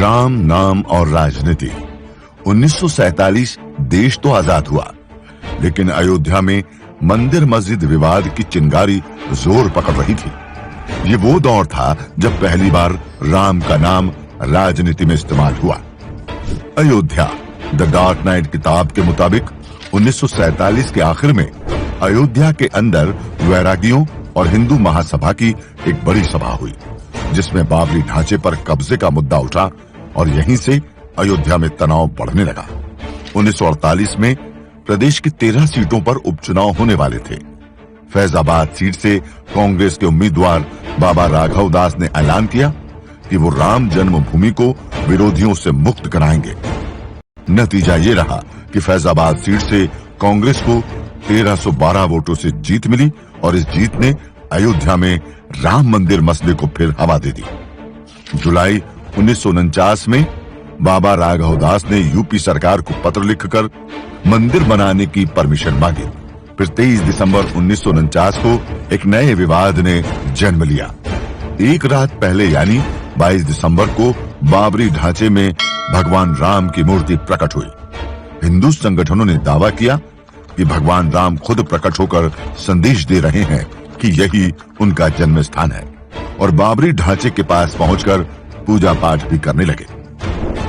राम, नाम और राजनीति। 1947 देश तो आजाद हुआ, लेकिन अयोध्या में मंदिर मस्जिद विवाद की चिंगारी जोर पकड़ रही थी। ये वो दौर था जब पहली बार राम का नाम राजनीति में इस्तेमाल हुआ। अयोध्या द डार्क नाइट किताब के मुताबिक 1947 के आखिर में अयोध्या के अंदर वैरागियों और हिंदू महासभा की एक बड़ी सभा हुई, जिसमें बाबरी ढांचे पर कब्जे का मुद्दा उठा और यहीं से अयोध्या में तनाव बढ़ने लगा। 1948 में प्रदेश की 13 सीटों पर उपचुनाव होने वाले थे। फैजाबाद सीट से कांग्रेस के उम्मीदवार बाबा राघव दास ने ऐलान किया कि वो राम जन्मभूमि को विरोधियों से मुक्त कराएंगे। नतीजा ये रहा कि फैजाबाद सीट से कांग्रेस को 1312 वोटों से जीत मिली और इस जीत ने अयोध्या में राम मंदिर मसले को फिर हवा दे दी। जुलाई 1949 में बाबा राघव दास ने यूपी सरकार को पत्र लिखकर मंदिर बनाने की परमिशन मांगी। फिर 23 दिसंबर 1949 को एक नए विवाद ने जन्म लिया। एक रात पहले यानी 22 दिसंबर को बाबरी ढांचे में भगवान राम की मूर्ति प्रकट हुई। हिंदू संगठनों ने दावा किया कि भगवान राम खुद प्रकट होकर संदेश दे रहे हैं कि यही उनका जन्म स्थान है और बाबरी ढांचे के पास पहुंचकर पूजा पाठ भी करने लगे।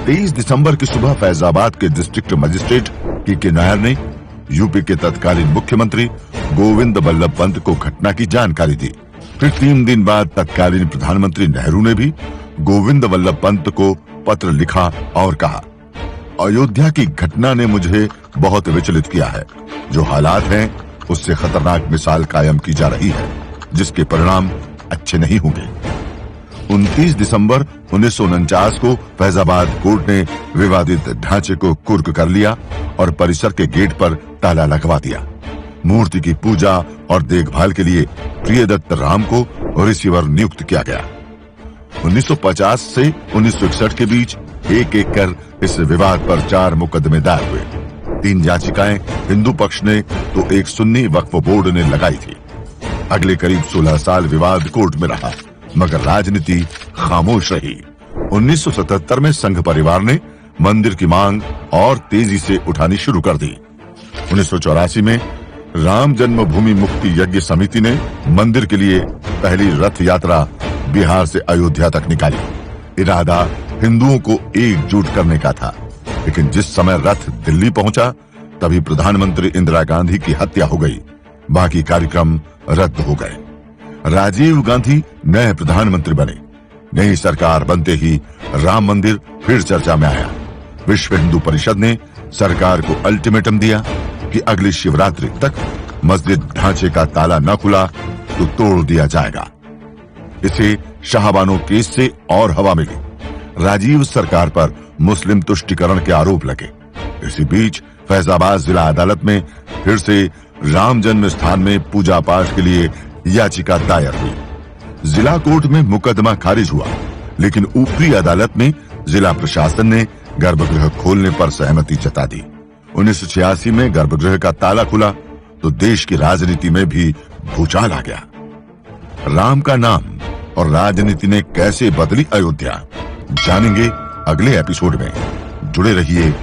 23 दिसंबर की सुबह फैजाबाद के डिस्ट्रिक्ट मजिस्ट्रेट के नायर ने यूपी के तत्कालीन मुख्यमंत्री गोविंद बल्लभ पंत को घटना की जानकारी दी। फिर 3 दिन बाद तत्कालीन प्रधानमंत्री नेहरू ने भी गोविंद बल्लभ पंत को पत्र लिखा और कहा, अयोध्या की घटना ने मुझे बहुत विचलित किया है। जो हालात हैं उससे खतरनाक मिसाल कायम की जा रही है, जिसके परिणाम अच्छे नहीं होंगे। 29 दिसंबर 1949 को फैजाबाद कोर्ट ने विवादित ढांचे को कुर्क कर लिया और परिसर के गेट पर ताला लगवा दिया। मूर्ति की पूजा और देखभाल के लिए प्रियदत्त राम को रिसीवर नियुक्त किया गया। 1950 से 1961 के बीच एक एक कर इस विवाद पर 4 मुकदमे दायर हुए। 3 याचिकाएं हिंदू पक्ष ने तो एक सुन्नी वक्फ बोर्ड ने लगाई थी। अगले करीब 16 साल विवाद कोर्ट में रहा, मगर राजनीति खामोश रही। 1977 में संघ परिवार ने मंदिर की मांग और तेजी से उठानी शुरू कर दी। 1984 में राम जन्मभूमि मुक्ति यज्ञ समिति ने मंदिर के लिए पहली रथ यात्रा बिहार से अयोध्या तक निकाली। इरादा हिंदुओं को एकजुट करने का था, लेकिन जिस समय रथ दिल्ली पहुंचा तभी प्रधानमंत्री इंदिरा गांधी की हत्या हो गई। बाकी कार्यक्रम रद्द हो गए। राजीव गांधी नए प्रधानमंत्री बने। नई सरकार बनते ही राम मंदिर फिर चर्चा में आया। विश्व हिंदू परिषद ने सरकार को अल्टीमेटम दिया कि अगली शिवरात्रि तक मस्जिद ढांचे का ताला न खुला तो तोड़ दिया जाएगा। इसे शाहबानो केस से और हवा मिली। राजीव सरकार पर मुस्लिम तुष्टिकरण के आरोप लगे। इसी बीच फैजाबाद जिला अदालत में फिर से राम जन्म स्थान में पूजा पाठ के लिए याचिका दायर हुई। जिला कोर्ट में मुकदमा खारिज हुआ, लेकिन ऊपरी अदालत में जिला प्रशासन ने गर्भगृह खोलने पर सहमति जता दी। 1986 में गर्भगृह का ताला खुला तो देश की राजनीति में भी भूचाल आ गया। राम का नाम और राजनीति ने कैसे बदली अयोध्या, जानेंगे अगले एपिसोड में। जुड़े रहिए